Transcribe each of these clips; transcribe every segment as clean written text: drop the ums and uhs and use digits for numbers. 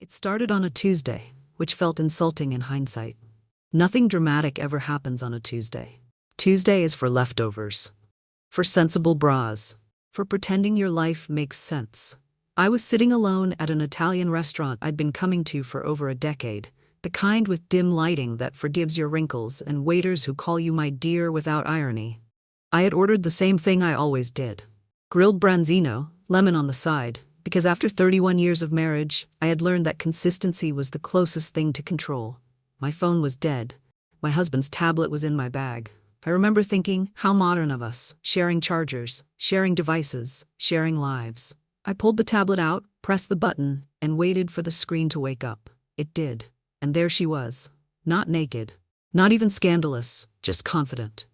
It started on a Tuesday, which felt insulting in hindsight. Nothing dramatic ever happens on a Tuesday. Tuesday is for leftovers, for sensible bras, for pretending your life makes sense. I was sitting alone at an Italian restaurant I'd been coming to for over a decade, the kind with dim lighting that forgives your wrinkles and waiters who call you my dear without irony. I had ordered the same thing I always did. Grilled branzino, lemon on the side, because after 31 years of marriage, I had learned that consistency was the closest thing to control. My phone was dead. My husband's tablet was in my bag. I remember thinking, how modern of us, sharing chargers, sharing devices, sharing lives. I pulled the tablet out, pressed the button, and waited for the screen to wake up. It did. And there she was. Not naked. Not even scandalous, just confident.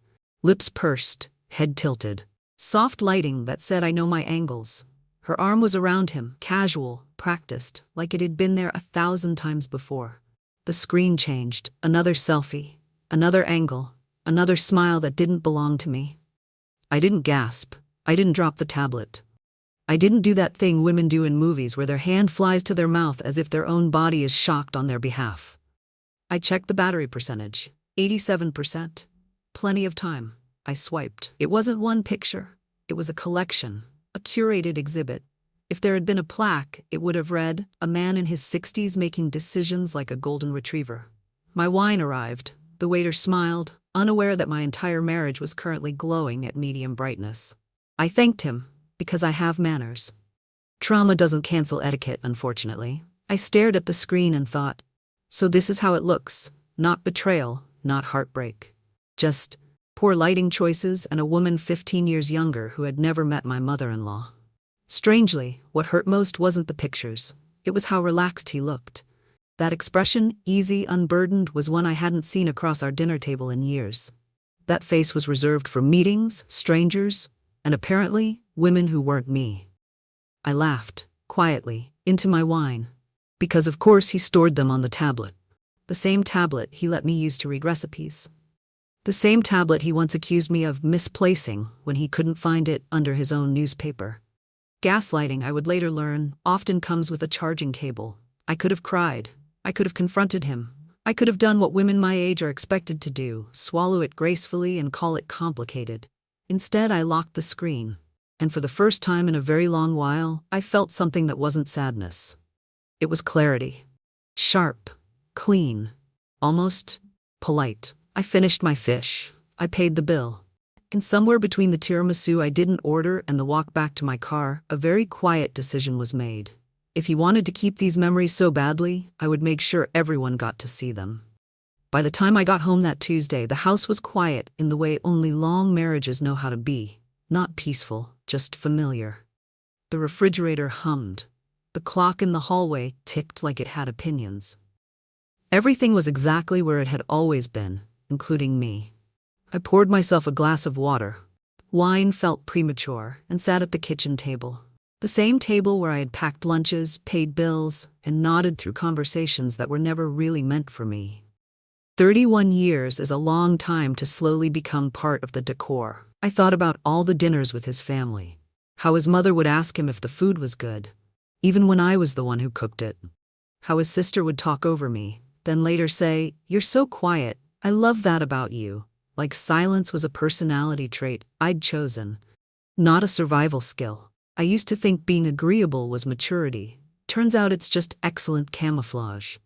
Lips pursed, head tilted. Soft lighting that said I know my angles. Her arm was around him, casual, practiced, like it had been there 1,000 times before. The screen changed. Another selfie. Another angle. Another smile that didn't belong to me. I didn't gasp. I didn't drop the tablet. I didn't do that thing women do in movies where their hand flies to their mouth as if their own body is shocked on their behalf. I checked the battery percentage. 87%. Plenty of time. I swiped. It wasn't one picture. It was a collection. A curated exhibit. If there had been a plaque, it would have read, "A man in his 60s making decisions like a golden retriever." My wine arrived. The waiter smiled, unaware that my entire marriage was currently glowing at medium brightness. I thanked him, because I have manners. Trauma doesn't cancel etiquette, unfortunately. I stared at the screen and thought, so this is how it looks. Not betrayal, not heartbreak. Just poor lighting choices and a woman 15 years younger who had never met my mother-in-law. Strangely, what hurt most wasn't the pictures. It was how relaxed he looked. That expression, easy, unburdened, was one I hadn't seen across our dinner table in years. That face was reserved for meetings, strangers, and apparently, women who weren't me. I laughed, quietly, into my wine. Because of course he stored them on the tablet. The same tablet he let me use to read recipes. The same tablet he once accused me of misplacing when he couldn't find it under his own newspaper. Gaslighting, I would later learn, often comes with a charging cable. I could have cried. I could have confronted him. I could have done what women my age are expected to do, swallow it gracefully and call it complicated. Instead, I locked the screen. And for the first time in a very long while, I felt something that wasn't sadness. It was clarity. Sharp. Clean. Almost polite. I finished my fish. I paid the bill. And somewhere between the tiramisu I didn't order and the walk back to my car, a very quiet decision was made. If he wanted to keep these memories so badly, I would make sure everyone got to see them. By the time I got home that Tuesday, the house was quiet in the way only long marriages know how to be. Not peaceful, just familiar. The refrigerator hummed. The clock in the hallway ticked like it had opinions. Everything was exactly where it had always been, including me. I poured myself a glass of water. Wine felt premature and sat at the kitchen table. The same table where I had packed lunches, paid bills, and nodded through conversations that were never really meant for me. 31 years is a long time to slowly become part of the decor. I thought about all the dinners with his family. How his mother would ask him if the food was good, even when I was the one who cooked it. How his sister would talk over me, then later say, "You're so quiet. I love that about you." Like silence was a personality trait I'd chosen, not a survival skill. I used to think being agreeable was maturity. Turns out it's just excellent camouflage.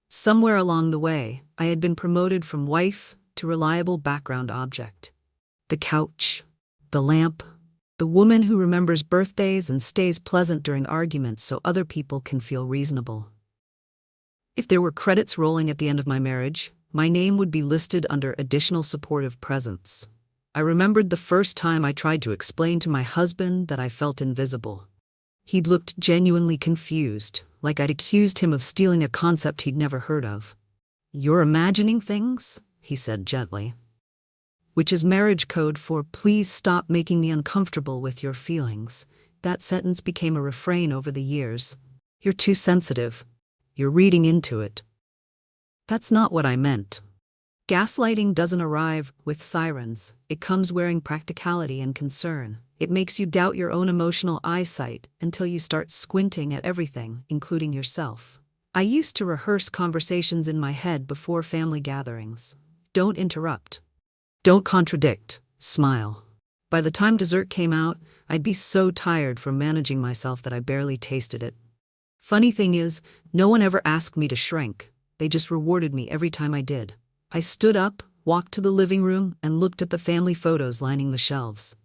Somewhere along the way, I had been promoted from wife to reliable background object. The couch, the lamp, the woman who remembers birthdays and stays pleasant during arguments so other people can feel reasonable. If there were credits rolling at the end of my marriage, my name would be listed under additional supportive presence. I remembered the first time I tried to explain to my husband that I felt invisible. He'd looked genuinely confused, like I'd accused him of stealing a concept he'd never heard of. "You're imagining things?" he said gently. Which is marriage code for "please stop making me uncomfortable with your feelings." That sentence became a refrain over the years. "You're too sensitive. You're reading into it." That's not what I meant. Gaslighting doesn't arrive with sirens. It comes wearing practicality and concern. It makes you doubt your own emotional eyesight until you start squinting at everything, including yourself. I used to rehearse conversations in my head before family gatherings. Don't interrupt. Don't contradict. Smile. By the time dessert came out, I'd be so tired from managing myself that I barely tasted it. Funny thing is, no one ever asked me to shrink. They just rewarded me every time I did. I stood up, walked to the living room, and looked at the family photos lining the shelves.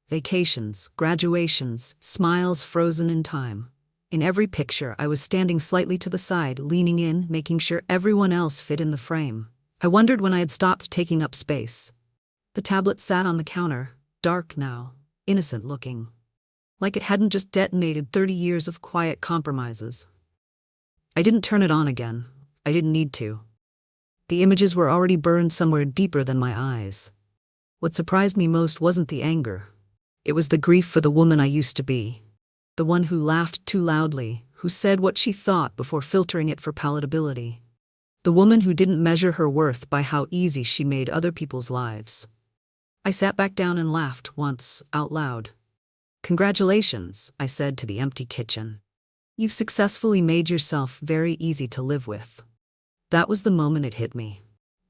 Vacations, graduations, smiles frozen in time. In every picture, I was standing slightly to the side, leaning in, making sure everyone else fit in the frame. I wondered when I had stopped taking up space. The tablet sat on the counter, dark now, innocent looking. Like it hadn't just detonated 30 years of quiet compromises. I didn't turn it on again. I didn't need to. The images were already burned somewhere deeper than my eyes. What surprised me most wasn't the anger. It was the grief for the woman I used to be. The one who laughed too loudly, who said what she thought before filtering it for palatability. The woman who didn't measure her worth by how easy she made other people's lives. I sat back down and laughed once, out loud. "Congratulations," I said to the empty kitchen. "You've successfully made yourself very easy to live with." That was the moment it hit me.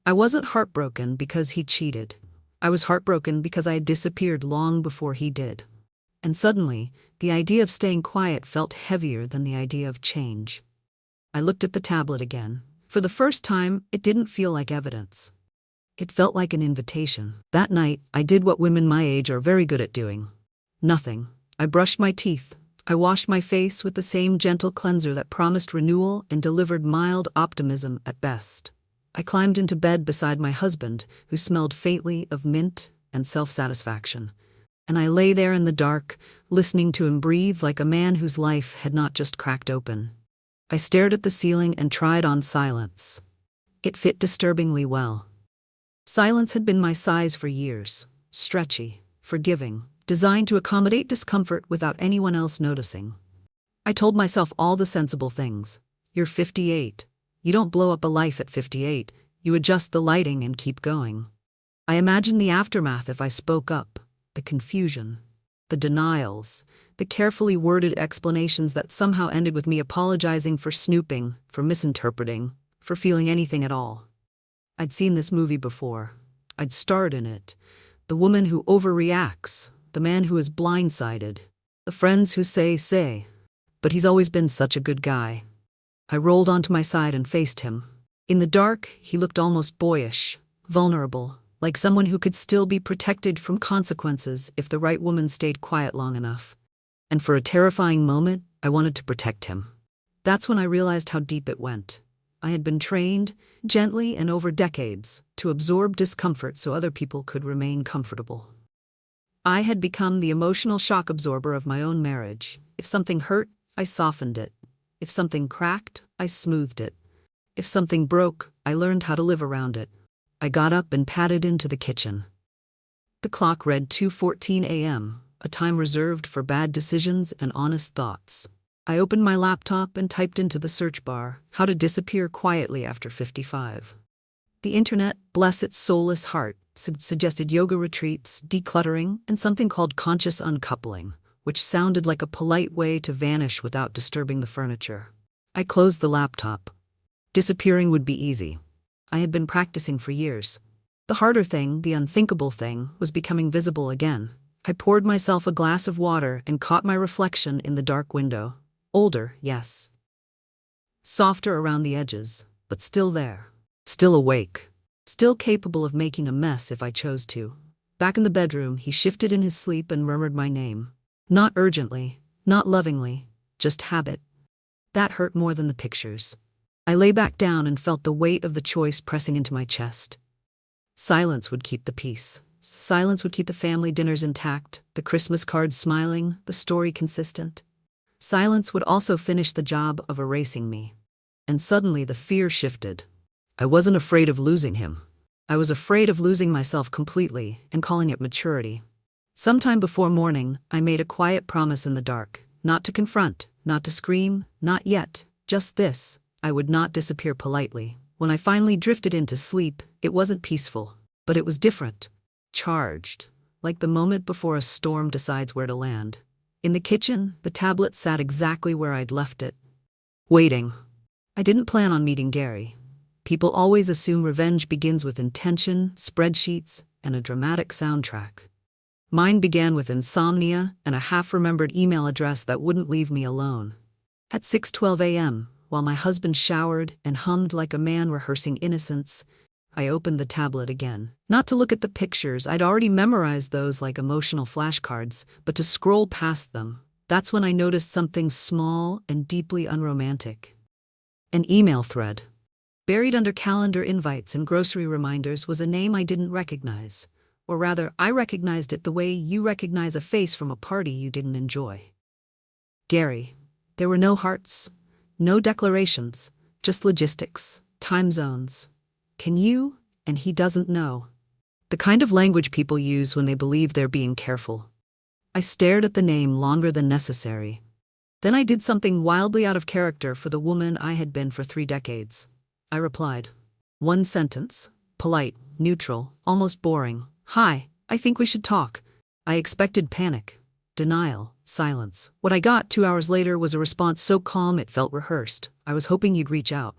I wasn't heartbroken because he cheated. I was heartbroken because I had disappeared long before he did. And suddenly, the idea of staying quiet felt heavier than the idea of change. I looked at the tablet again. For the first time, it didn't feel like evidence. It felt like an invitation. That night, I did what women my age are very good at doing. Nothing. I brushed my teeth. I washed my face with the same gentle cleanser that promised renewal and delivered mild optimism at best. I climbed into bed beside my husband, who smelled faintly of mint and self-satisfaction. And I lay there in the dark, listening to him breathe like a man whose life had not just cracked open. I stared at the ceiling and tried on silence. It fit disturbingly well. Silence had been my size for years, stretchy, forgiving, designed to accommodate discomfort without anyone else noticing. I told myself all the sensible things. You're 58. You don't blow up a life at 58. You adjust the lighting and keep going. I imagined the aftermath if I spoke up, the confusion, the denials, the carefully worded explanations that somehow ended with me apologizing for snooping, for misinterpreting, for feeling anything at all. I'd seen this movie before. I'd starred in it. The woman who overreacts, the man who is blindsided, the friends who say. But he's always been such a good guy. I rolled onto my side and faced him. In the dark, he looked almost boyish, vulnerable, like someone who could still be protected from consequences if the right woman stayed quiet long enough. And for a terrifying moment, I wanted to protect him. That's when I realized how deep it went. I had been trained, gently and over decades, to absorb discomfort so other people could remain comfortable. I had become the emotional shock absorber of my own marriage. If something hurt, I softened it. If something cracked, I smoothed it. If something broke, I learned how to live around it. I got up and padded into the kitchen. The clock read 2:14 a.m., a time reserved for bad decisions and honest thoughts. I opened my laptop and typed into the search bar, how to disappear quietly after 55. The internet, bless its soulless heart, suggested yoga retreats, decluttering, and something called conscious uncoupling, which sounded like a polite way to vanish without disturbing the furniture. I closed the laptop. Disappearing would be easy. I had been practicing for years. The harder thing, the unthinkable thing, was becoming visible again. I poured myself a glass of water and caught my reflection in the dark window. Older, yes. Softer around the edges, but still there. Still awake. Still capable of making a mess if I chose to. Back in the bedroom, he shifted in his sleep and murmured my name. Not urgently, not lovingly, just habit. That hurt more than the pictures. I lay back down and felt the weight of the choice pressing into my chest. Silence would keep the peace. Silence would keep the family dinners intact, the Christmas cards smiling, the story consistent. Silence would also finish the job of erasing me. And suddenly the fear shifted. I wasn't afraid of losing him. I was afraid of losing myself completely and calling it maturity. Sometime before morning, I made a quiet promise in the dark, not to confront, not to scream, not yet, just this: I would not disappear politely. When I finally drifted into sleep, it wasn't peaceful, but it was different. Charged, like the moment before a storm decides where to land. In the kitchen, the tablet sat exactly where I'd left it. Waiting. I didn't plan on meeting Gary. People always assume revenge begins with intention, spreadsheets, and a dramatic soundtrack. Mine began with insomnia and a half-remembered email address that wouldn't leave me alone. At 6:12 a.m., while my husband showered and hummed like a man rehearsing innocence, I opened the tablet again. Not to look at the pictures, I'd already memorized those like emotional flashcards, but to scroll past them. That's when I noticed something small and deeply unromantic. An email thread. Buried under calendar invites and grocery reminders was a name I didn't recognize. Or rather, I recognized it the way you recognize a face from a party you didn't enjoy. Gary. There were no hearts, no declarations, just logistics, time zones. Can you? And he doesn't know. The kind of language people use when they believe they're being careful. I stared at the name longer than necessary. Then I did something wildly out of character for the woman I had been for 3 decades. I replied. One sentence, polite, neutral, almost boring. Hi, I think we should talk. I expected panic, denial, silence. What I got 2 hours later was a response so calm it felt rehearsed. I was hoping you'd reach out.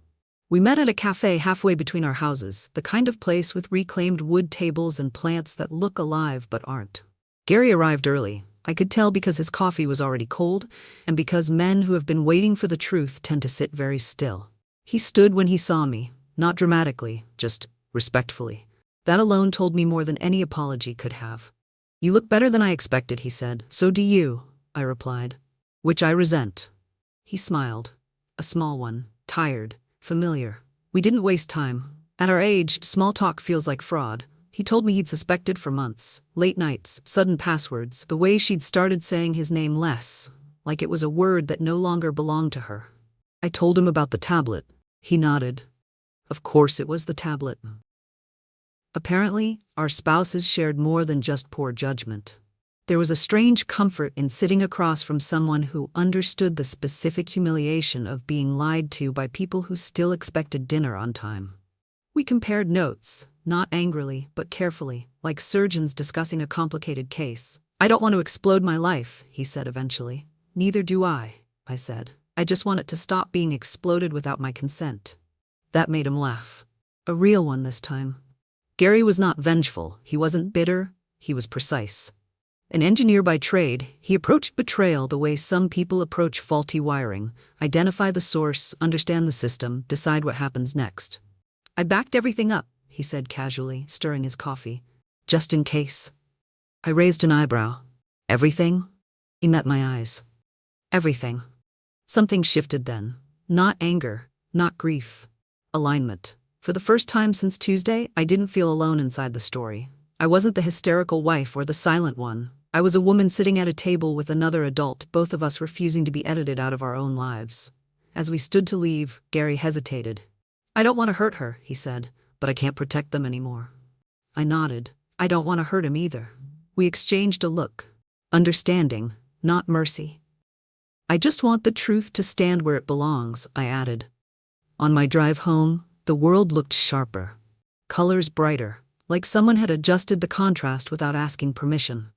We met at a cafe halfway between our houses, the kind of place with reclaimed wood tables and plants that look alive but aren't. Gary arrived early. I could tell because his coffee was already cold, and because men who have been waiting for the truth tend to sit very still. He stood when he saw me, not dramatically, just respectfully. That alone told me more than any apology could have. You look better than I expected, he said. So do you, I replied. Which I resent. He smiled. A small one, tired. Familiar. We didn't waste time. At our age, small talk feels like fraud. He told me he'd suspected for months. Late nights, sudden passwords, the way she'd started saying his name less, like it was a word that no longer belonged to her. I told him about the tablet. He nodded. Of course it was the tablet. Apparently, our spouses shared more than just poor judgment. There was a strange comfort in sitting across from someone who understood the specific humiliation of being lied to by people who still expected dinner on time. We compared notes, not angrily, but carefully, like surgeons discussing a complicated case. I don't want to explode my life, he said eventually. Neither do I said. I just want it to stop being exploded without my consent. That made him laugh. A real one this time. Gary was not vengeful, he wasn't bitter, he was precise. An engineer by trade, he approached betrayal the way some people approach faulty wiring: identify the source, understand the system, decide what happens next. I backed everything up, he said casually, stirring his coffee. Just in case. I raised an eyebrow. Everything? He met my eyes. Everything. Something shifted then. Not anger, not grief. Alignment. For the first time since Tuesday, I didn't feel alone inside the story. I wasn't the hysterical wife or the silent one. I was a woman sitting at a table with another adult, both of us refusing to be edited out of our own lives. As we stood to leave, Gary hesitated. I don't want to hurt her, he said, but I can't protect them anymore. I nodded. I don't want to hurt him either. We exchanged a look. Understanding, not mercy. I just want the truth to stand where it belongs, I added. On my drive home, the world looked sharper. Colors brighter, like someone had adjusted the contrast without asking permission.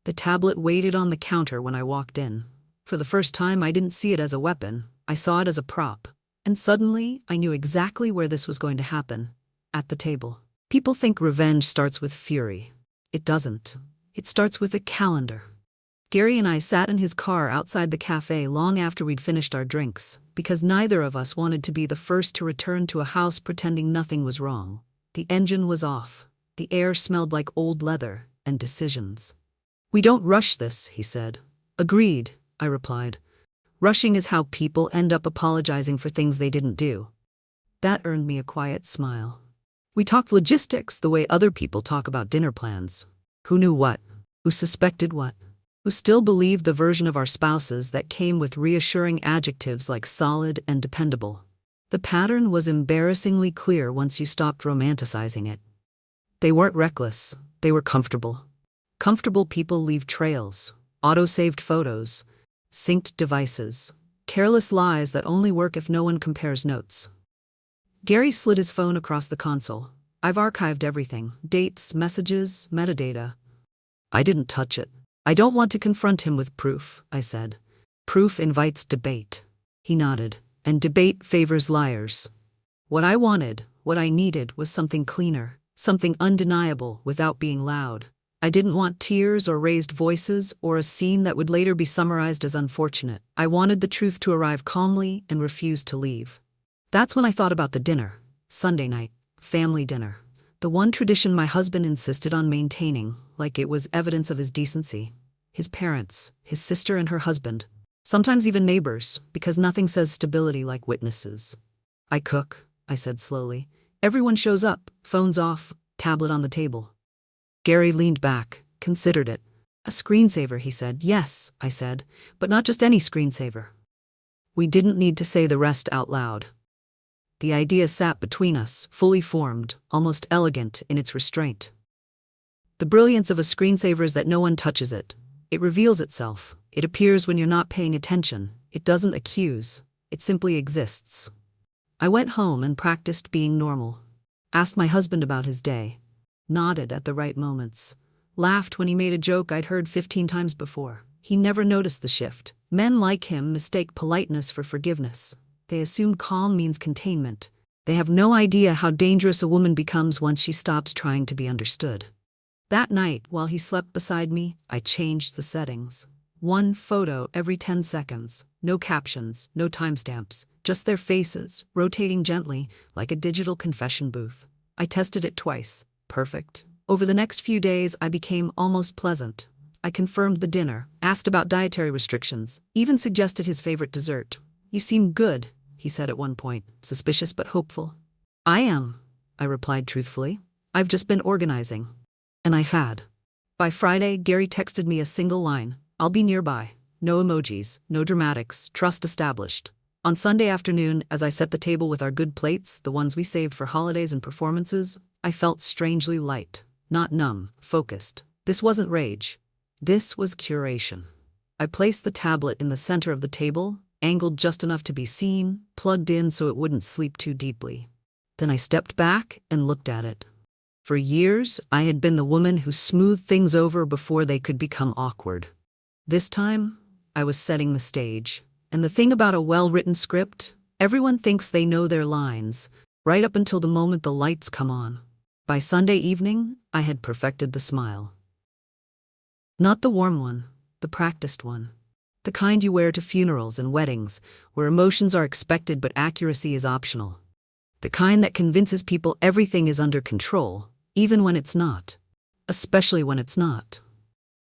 The tablet waited on the counter when I walked in. For the first time, I didn't see it as a weapon. I saw it as a prop. And suddenly, I knew exactly where this was going to happen. At the table. People think revenge starts with fury. It doesn't. It starts with a calendar. Gary and I sat in his car outside the cafe long after we'd finished our drinks, because neither of us wanted to be the first to return to a house pretending nothing was wrong. The engine was off. The air smelled like old leather and decisions. We don't rush this, he said. Agreed, I replied. Rushing is how people end up apologizing for things they didn't do. That earned me a quiet smile. We talked logistics the way other people talk about dinner plans. Who knew what? Who suspected what? Who still believed the version of our spouses that came with reassuring adjectives like solid and dependable. The pattern was embarrassingly clear once you stopped romanticizing it. They weren't reckless, they were comfortable. Comfortable people leave trails, auto-saved photos, synced devices, careless lies that only work if no one compares notes. Gary slid his phone across the console. I've archived everything, dates, messages, metadata. I didn't touch it. I don't want to confront him with proof, I said. Proof invites debate. He nodded. And debate favors liars. What I wanted, what I needed, was something cleaner, something undeniable without being loud. I didn't want tears or raised voices or a scene that would later be summarized as unfortunate. I wanted the truth to arrive calmly and refuse to leave. That's when I thought about the dinner. Sunday night, family dinner. The one tradition my husband insisted on maintaining, like it was evidence of his decency. His parents, his sister and her husband. Sometimes even neighbors, because nothing says stability like witnesses. I cook, I said slowly. Everyone shows up, phones off, tablet on the table. Gary leaned back, considered it. A screensaver, he said. Yes, I said, but not just any screensaver. We didn't need to say the rest out loud. The idea sat between us, fully formed, almost elegant in its restraint. The brilliance of a screensaver is that no one touches it. It reveals itself. It appears when you're not paying attention. It doesn't accuse. It simply exists. I went home and practiced being normal. Asked my husband about his day. Nodded at the right moments. Laughed when he made a joke I'd heard 15 times before. He never noticed the shift. Men like him mistake politeness for forgiveness. They assume calm means containment. They have no idea how dangerous a woman becomes once she stops trying to be understood. That night, while he slept beside me, I changed the settings. One photo every 10 seconds. No captions, no timestamps, just their faces, rotating gently, like a digital confession booth. I tested it twice. Perfect. Over the next few days, I became almost pleasant. I confirmed the dinner, asked about dietary restrictions, even suggested his favorite dessert. You seem good, he said at one point, suspicious but hopeful. I am, I replied truthfully. I've just been organizing. And I had. By Friday, Gary texted me a single line. I'll be nearby. No emojis, no dramatics, trust established. On Sunday afternoon, as I set the table with our good plates, the ones we saved for holidays and performances, I felt strangely light, not numb, focused. This wasn't rage. This was curation. I placed the tablet in the center of the table, angled just enough to be seen, plugged in so it wouldn't sleep too deeply. Then I stepped back and looked at it. For years, I had been the woman who smoothed things over before they could become awkward. This time, I was setting the stage. And the thing about a well-written script, everyone thinks they know their lines, right up until the moment the lights come on. By Sunday evening, I had perfected the smile. Not the warm one, the practiced one. The kind you wear to funerals and weddings, where emotions are expected but accuracy is optional. The kind that convinces people everything is under control, even when it's not. Especially when it's not.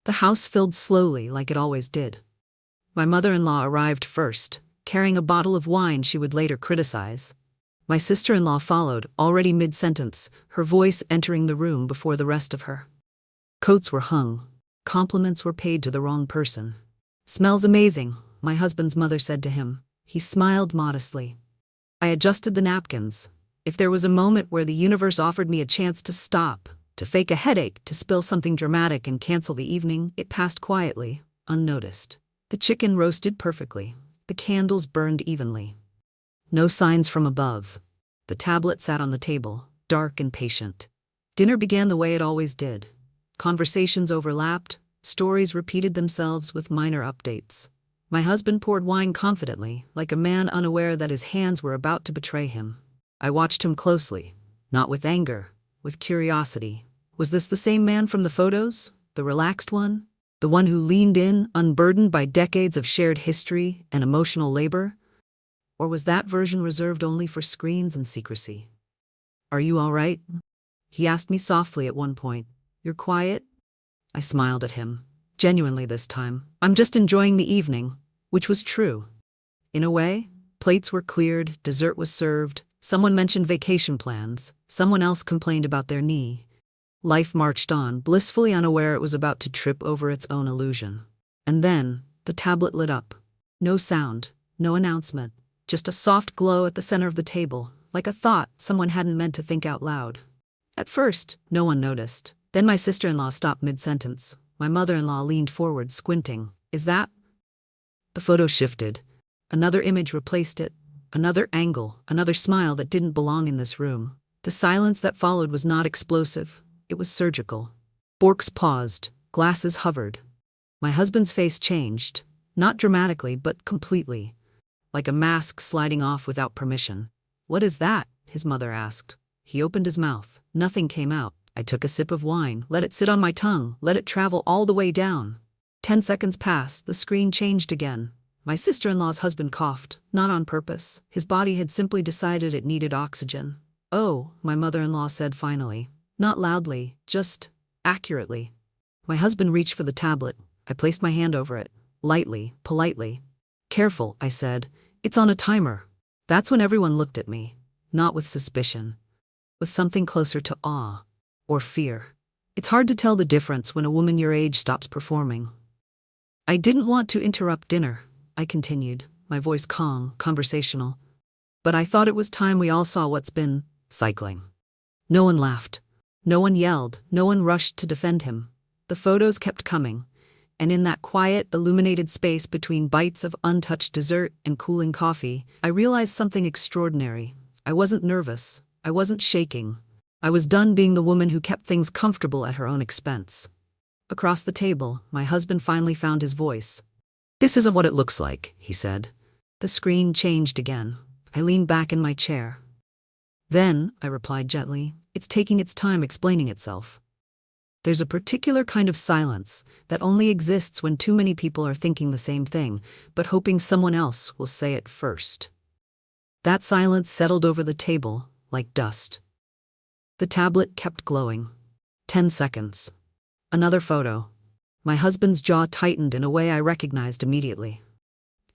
The house filled slowly like it always did. My mother-in-law arrived first, carrying a bottle of wine she would later criticize. My sister-in-law followed, already mid-sentence, her voice entering the room before the rest of her. Coats were hung. Compliments were paid to the wrong person. Smells amazing, my husband's mother said to him. He smiled modestly. I adjusted the napkins. If there was a moment where the universe offered me a chance to stop, to fake a headache, to spill something dramatic and cancel the evening, it passed quietly, unnoticed. The chicken roasted perfectly. The candles burned evenly. No signs from above. The tablet sat on the table, dark and patient. Dinner began the way it always did. Conversations overlapped, stories repeated themselves with minor updates. My husband poured wine confidently, like a man unaware that his hands were about to betray him. I watched him closely, not with anger, with curiosity. Was this the same man from the photos? The relaxed one? The one who leaned in, unburdened by decades of shared history and emotional labor? Or was that version reserved only for screens and secrecy? Are you all right? He asked me softly at one point. You're quiet? I smiled at him, genuinely this time. I'm just enjoying the evening, which was true. In a way, plates were cleared, dessert was served, someone mentioned vacation plans, someone else complained about their knee. Life marched on, blissfully unaware it was about to trip over its own illusion. And then, the tablet lit up. No sound, no announcement, just a soft glow at the center of the table, like a thought someone hadn't meant to think out loud. At first, no one noticed. Then my sister-in-law stopped mid-sentence. My mother-in-law leaned forward, squinting. Is that? The photo shifted. Another image replaced it. Another angle, another smile that didn't belong in this room. The silence that followed was not explosive. It was surgical. Borks paused. Glasses hovered. My husband's face changed. Not dramatically, but completely. like a mask sliding off without permission. "What is that?" his mother asked. He opened his mouth. Nothing came out. I took a sip of wine, let it sit on my tongue, let it travel all the way down. 10 seconds passed, the screen changed again. My sister-in-law's husband coughed, not on purpose. His body had simply decided it needed oxygen. "Oh," my mother-in-law said finally. Not loudly, just accurately. My husband reached for the tablet. I placed my hand over it, lightly, politely. "Careful," I said. "It's on a timer." That's when everyone looked at me, not with suspicion, with something closer to awe or fear. It's hard to tell the difference when a woman your age stops performing. "I didn't want to interrupt dinner," I continued, my voice calm, conversational. "But I thought it was time we all saw what's been cycling." No one laughed. No one yelled. No one rushed to defend him. The photos kept coming, and in that quiet, illuminated space between bites of untouched dessert and cooling coffee, I realized something extraordinary. I wasn't nervous. I wasn't shaking. I was done being the woman who kept things comfortable at her own expense. Across the table, my husband finally found his voice. "This isn't what it looks like," he said. The screen changed again. I leaned back in my chair. "Then," I replied gently, "it's taking its time explaining itself. There's a particular kind of silence that only exists when too many people are thinking the same thing, but hoping someone else will say it first." That silence settled over the table like dust. The tablet kept glowing. 10 seconds. Another photo. My husband's jaw tightened in a way I recognized immediately.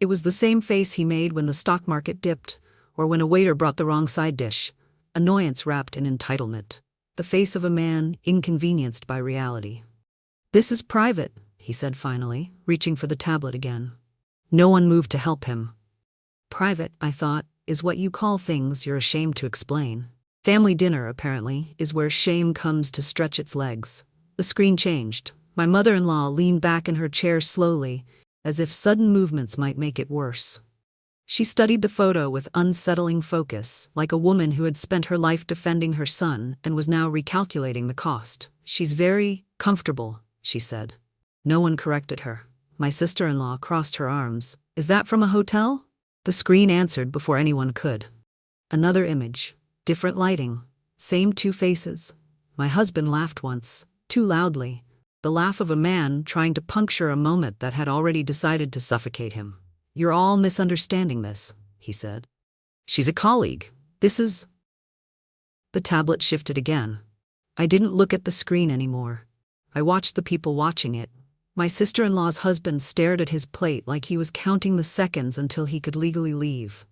It was the same face he made when the stock market dipped, or when a waiter brought the wrong side dish. Annoyance wrapped in entitlement. The face of a man inconvenienced by reality. "This is private," he said finally, reaching for the tablet again. No one moved to help him. "Private," I thought, "is what you call things you're ashamed to explain. Family dinner, apparently, is where shame comes to stretch its legs." The screen changed. My mother-in-law leaned back in her chair slowly, as if sudden movements might make it worse. She studied the photo with unsettling focus, like a woman who had spent her life defending her son and was now recalculating the cost. "She's very comfortable," she said. No one corrected her. My sister-in-law crossed her arms. "Is that from a hotel?" The screen answered before anyone could. Another image. Different lighting. Same two faces. My husband laughed once, too loudly. The laugh of a man trying to puncture a moment that had already decided to suffocate him. "You're all misunderstanding this," he said. "She's a colleague. This is..." The tablet shifted again. I didn't look at the screen anymore. I watched the people watching it. My sister-in-law's husband stared at his plate like he was counting the seconds until he could legally leave.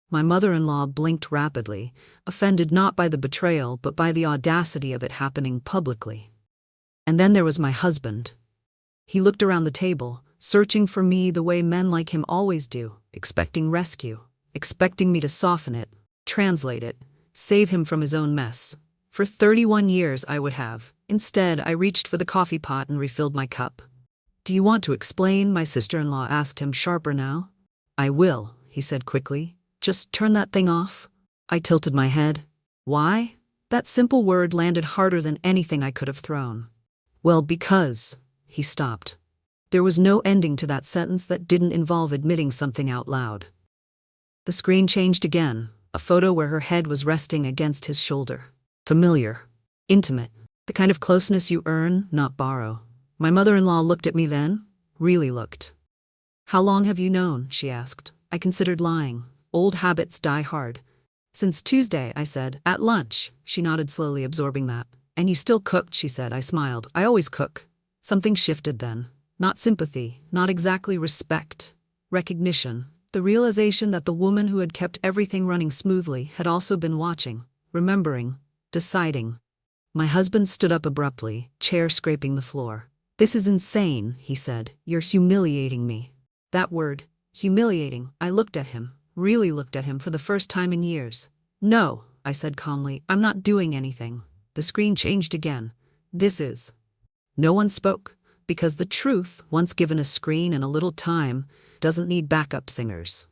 My mother-in-law blinked rapidly, offended not by the betrayal but by the audacity of it happening publicly. And then there was my husband. He looked around the table, searching for me the way men like him always do, expecting rescue, expecting me to soften it, translate it, save him from his own mess. For 31 years I would have. Instead, I reached for the coffee pot and refilled my cup. "Do you want to explain?" my sister-in-law asked him, sharper now. "I will," he said quickly. "Just turn that thing off." I tilted my head. "Why?" That simple word landed harder than anything I could have thrown. "Well, because..." He stopped. There was no ending to that sentence that didn't involve admitting something out loud. The screen changed again, a photo where her head was resting against his shoulder. Familiar. Intimate. The kind of closeness you earn, not borrow. My mother-in-law looked at me then. Really looked. "How long have you known?" she asked. I considered lying. Old habits die hard. "Since Tuesday," I said. "At lunch." She nodded slowly, absorbing that. "And you still cooked," she said. I smiled. "I always cook." Something shifted then. Not sympathy, not exactly respect. Recognition. The realization that the woman who had kept everything running smoothly had also been watching, remembering, deciding. My husband stood up abruptly, chair scraping the floor. "This is insane," he said. "You're humiliating me." That word, humiliating. I looked at him, really looked at him for the first time in years. "No," I said calmly, "I'm not doing anything." The screen changed again. "This is..." No one spoke. Because the truth, once given a screen and a little time, doesn't need backup singers.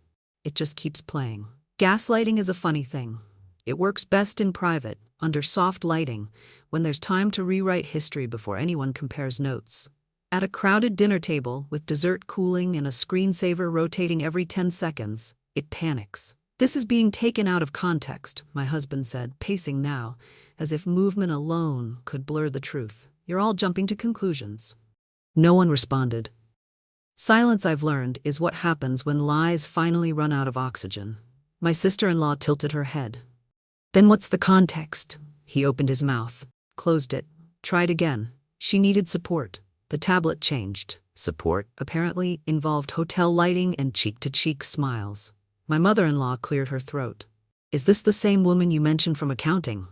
It just keeps playing. Gaslighting is a funny thing. It works best in private, under soft lighting, when there's time to rewrite history before anyone compares notes. At a crowded dinner table with dessert cooling and a screensaver rotating every 10 seconds, It panics. This is being taken out of context, my husband said, pacing now, as if movement alone could blur the truth. You're all jumping to conclusions. No one responded. Silence, I've learned, is what happens when lies finally run out of oxygen. My sister-in-law tilted her head. Then what's the context? He opened his mouth, closed it, tried again. She needed support. The tablet changed. Support, apparently, involved hotel lighting and cheek-to-cheek smiles. My mother-in-law cleared her throat. Is this the same woman you mentioned from accounting?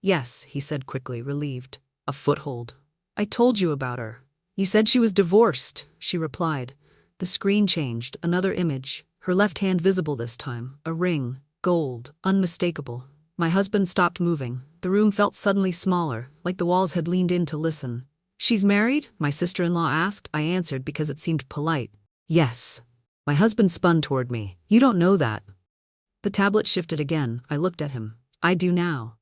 Yes, he said quickly, relieved. A foothold. I told you about her. You said she was divorced, she replied. The screen changed, another image, her left hand visible this time, a ring, gold, unmistakable. My husband stopped moving. The room felt suddenly smaller, like the walls had leaned in to listen. She's married? My sister-in-law asked. I answered because it seemed polite. Yes. My husband spun toward me. You don't know that. The tablet shifted again. I looked at him. I do now.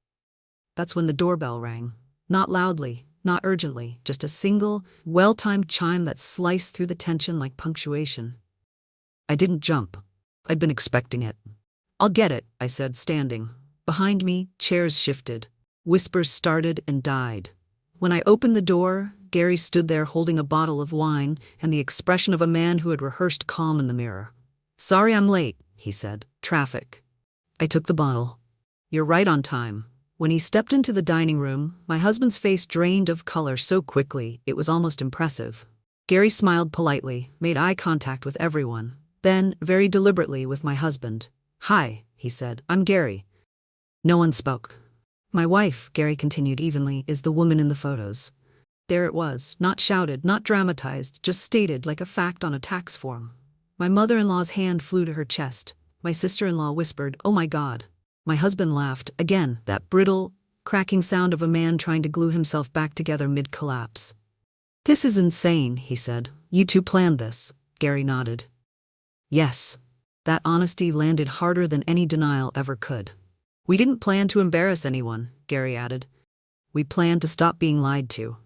That's when the doorbell rang. Not loudly, not urgently, just a single, well-timed chime that sliced through the tension like punctuation. I didn't jump. I'd been expecting it. I'll get it, I said, standing. Behind me, chairs shifted. Whispers started and died. When I opened the door, Gary stood there holding a bottle of wine and the expression of a man who had rehearsed calm in the mirror. Sorry I'm late, he said. Traffic. I took the bottle. You're right on time. When he stepped into the dining room, my husband's face drained of color so quickly it was almost impressive. Gary smiled politely, made eye contact with everyone, then, very deliberately, with my husband. Hi, he said. I'm Gary. No one spoke. My wife, Gary continued evenly, is the woman in the photos. There it was, not shouted, not dramatized, just stated like a fact on a tax form. My mother-in-law's hand flew to her chest. My sister-in-law whispered, "Oh my God." My husband laughed, again, that brittle, cracking sound of a man trying to glue himself back together mid-collapse. This is insane, he said. You two planned this. Gary nodded. Yes. That honesty landed harder than any denial ever could. We didn't plan to embarrass anyone, Gary added. We planned to stop being lied to.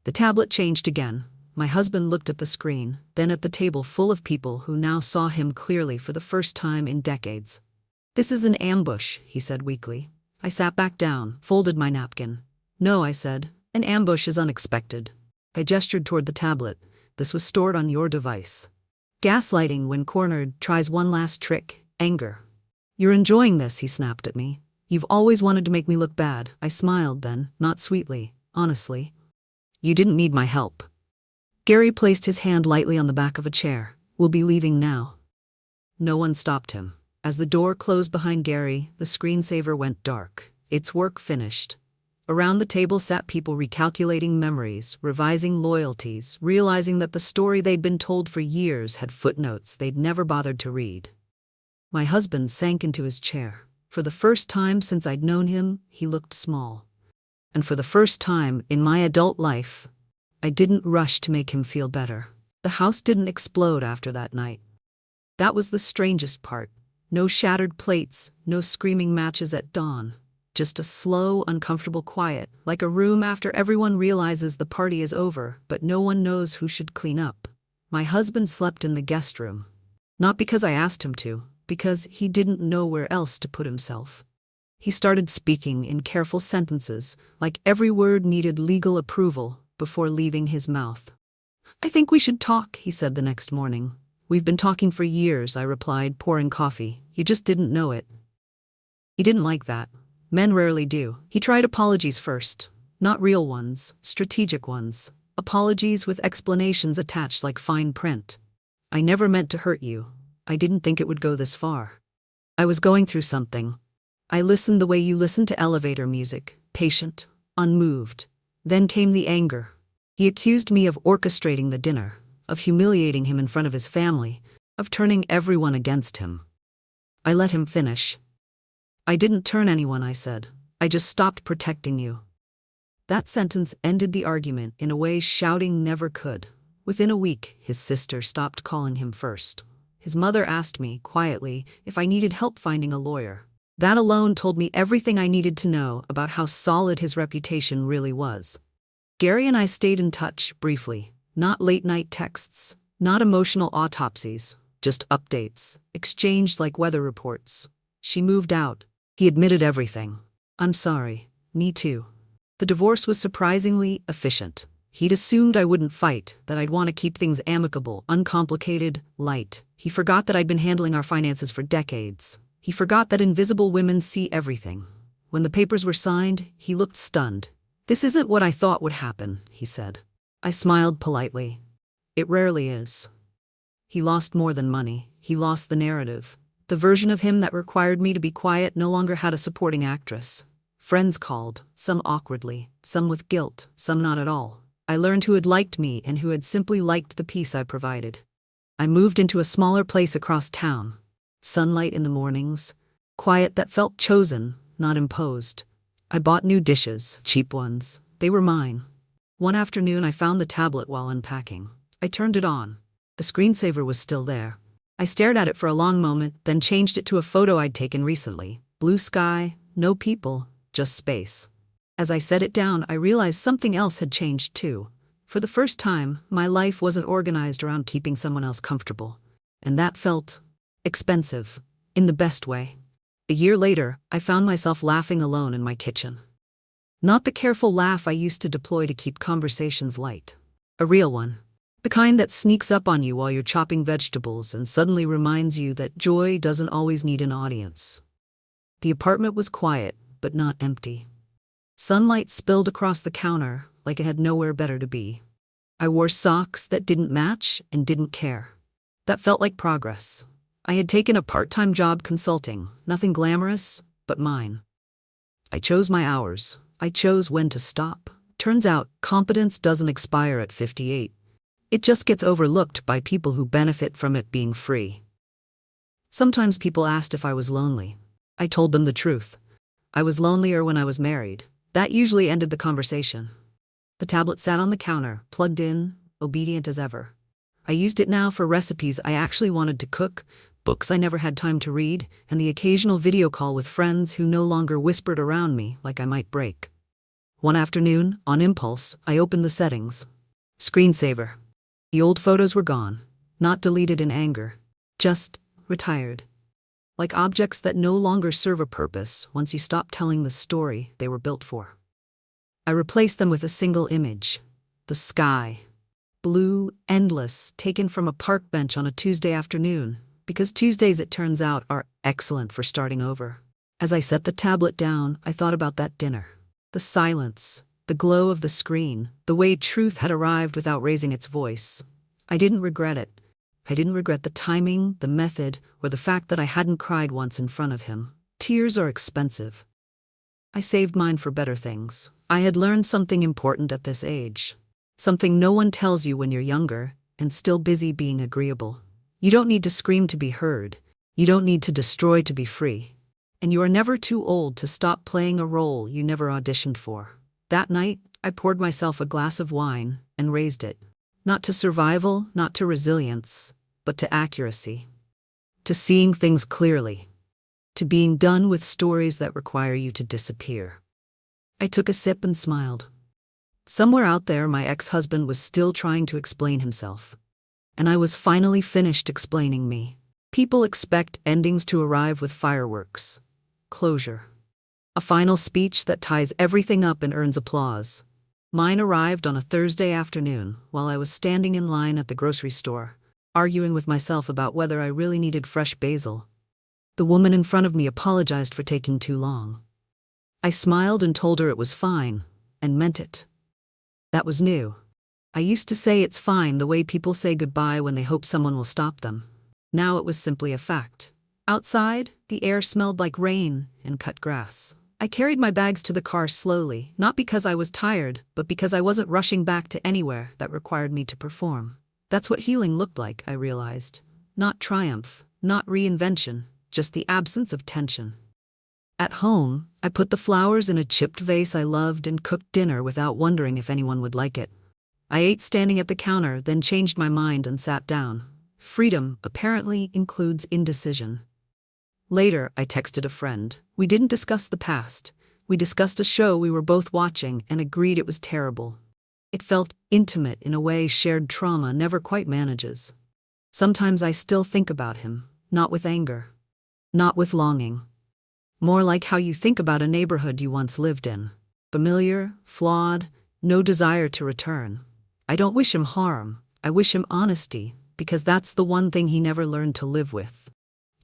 The tablet changed again. My husband looked at the screen, then at the table full of people who now saw him clearly for the first time in decades. This is an ambush, he said weakly. I sat back down, folded my napkin. No, I said. An ambush is unexpected. I gestured toward the tablet. This was stored on your device. Gaslighting, when cornered, tries one last trick, anger. You're enjoying this, he snapped at me. You've always wanted to make me look bad. I smiled then, not sweetly, honestly. You didn't need my help. Gary placed his hand lightly on the back of a chair. We'll be leaving now. No one stopped him. As the door closed behind Gary, the screensaver went dark. Its work finished. Around the table sat people recalculating memories, revising loyalties, realizing that the story they'd been told for years had footnotes they'd never bothered to read. My husband sank into his chair. For the first time since I'd known him, he looked small. And for the first time in my adult life, I didn't rush to make him feel better. The house didn't explode after that night. That was the strangest part. No shattered plates, no screaming matches at dawn. Just a slow, uncomfortable quiet, like a room after everyone realizes the party is over, but no one knows who should clean up. My husband slept in the guest room. Not because I asked him to, because he didn't know where else to put himself. He started speaking in careful sentences, like every word needed legal approval before leaving his mouth. I think we should talk, he said the next morning. We've been talking for years, I replied, pouring coffee. You just didn't know it. He didn't like that. Men rarely do. He tried apologies first. Not real ones, strategic ones. Apologies with explanations attached like fine print. I never meant to hurt you. I didn't think it would go this far. I was going through something. I listened the way you listen to elevator music, patient, unmoved. Then came the anger. He accused me of orchestrating the dinner, of humiliating him in front of his family, of turning everyone against him. I let him finish. I didn't turn anyone, I said. I just stopped protecting you. That sentence ended the argument in a way shouting never could. Within a week, his sister stopped calling him first. His mother asked me, quietly, if I needed help finding a lawyer. That alone told me everything I needed to know about how solid his reputation really was. Gary and I stayed in touch, briefly. Not late-night texts, not emotional autopsies. just updates, exchanged like weather reports. She moved out. He admitted everything. I'm sorry. Me too. The divorce was surprisingly efficient. He'd assumed I wouldn't fight, that I'd want to keep things amicable, uncomplicated, light. He forgot that I'd been handling our finances for decades. He forgot that invisible women see everything. When the papers were signed, he looked stunned. This isn't what I thought would happen, he said. I smiled politely. It rarely is. He lost more than money. He lost the narrative. The version of him that required me to be quiet no longer had a supporting actress. Friends called, some awkwardly, some with guilt, some not at all. I learned who had liked me and who had simply liked the peace I provided. I moved into a smaller place across town. Sunlight in the mornings. Quiet that felt chosen, not imposed. I bought new dishes, cheap ones. They were mine. One afternoon I found the tablet while unpacking. I turned it on. The screensaver was still there. I stared at it for a long moment, then changed it to a photo I'd taken recently. Blue sky, no people, just space. As I set it down, I realized something else had changed too. For the first time, my life wasn't organized around keeping someone else comfortable. And that felt expensive, in the best way. A year later, I found myself laughing alone in my kitchen. Not the careful laugh I used to deploy to keep conversations light. A real one. The kind that sneaks up on you while you're chopping vegetables and suddenly reminds you that joy doesn't always need an audience. The apartment was quiet, but not empty. Sunlight spilled across the counter like it had nowhere better to be. I wore socks that didn't match and didn't care. That felt like progress. I had taken a part-time job consulting, nothing glamorous, but mine. I chose my hours. I chose when to stop. Turns out, competence doesn't expire at 58. It just gets overlooked by people who benefit from it being free. Sometimes people asked if I was lonely. I told them the truth. I was lonelier when I was married. That usually ended the conversation. The tablet sat on the counter, plugged in, obedient as ever. I used it now for recipes I actually wanted to cook, books I never had time to read, and the occasional video call with friends who no longer whispered around me like I might break. One afternoon, on impulse, I opened the settings. Screensaver. The old photos were gone, not deleted in anger, just retired. Like objects that no longer serve a purpose once you stop telling the story they were built for. I replaced them with a single image. The sky. Blue, endless, taken from a park bench on a Tuesday afternoon, because Tuesdays, it turns out, are excellent for starting over. As I set the tablet down, I thought about that dinner. The silence, the glow of the screen, the way truth had arrived without raising its voice. I didn't regret it. I didn't regret the timing, the method, or the fact that I hadn't cried once in front of him. Tears are expensive. I saved mine for better things. I had learned something important at this age. Something no one tells you when you're younger and still busy being agreeable. You don't need to scream to be heard. You don't need to destroy to be free. And you are never too old to stop playing a role you never auditioned for. That night, I poured myself a glass of wine and raised it. Not to survival, not to resilience, but to accuracy. To seeing things clearly. To being done with stories that require you to disappear. I took a sip and smiled. Somewhere out there, my ex-husband was still trying to explain himself. And I was finally finished explaining me. People expect endings to arrive with fireworks. Closure. A final speech that ties everything up and earns applause. Mine arrived on a Thursday afternoon while I was standing in line at the grocery store, arguing with myself about whether I really needed fresh basil. The woman in front of me apologized for taking too long. I smiled and told her it was fine, and meant it. That was new. I used to say it's fine the way people say goodbye when they hope someone will stop them. Now it was simply a fact. Outside, the air smelled like rain and cut grass. I carried my bags to the car slowly, not because I was tired, but because I wasn't rushing back to anywhere that required me to perform. That's what healing looked like, I realized. Not triumph, not reinvention, just the absence of tension. At home, I put the flowers in a chipped vase I loved and cooked dinner without wondering if anyone would like it. I ate standing at the counter, then changed my mind and sat down. Freedom apparently includes indecision. Later, I texted a friend. We didn't discuss the past. We discussed a show we were both watching and agreed it was terrible. It felt intimate in a way shared trauma never quite manages. Sometimes I still think about him, not with anger, not with longing. More like how you think about a neighborhood you once lived in. Familiar, flawed, no desire to return. I don't wish him harm, I wish him honesty, because that's the one thing he never learned to live with.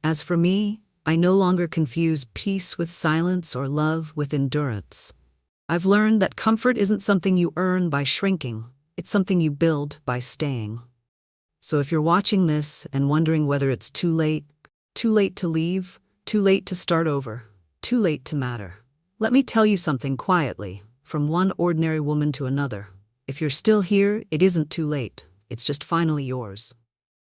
As for me, I no longer confuse peace with silence or love with endurance. I've learned that comfort isn't something you earn by shrinking, it's something you build by staying. So if you're watching this and wondering whether it's too late to leave, too late to start over, too late to matter, let me tell you something quietly, from one ordinary woman to another. If you're still here, it isn't too late, it's just finally yours.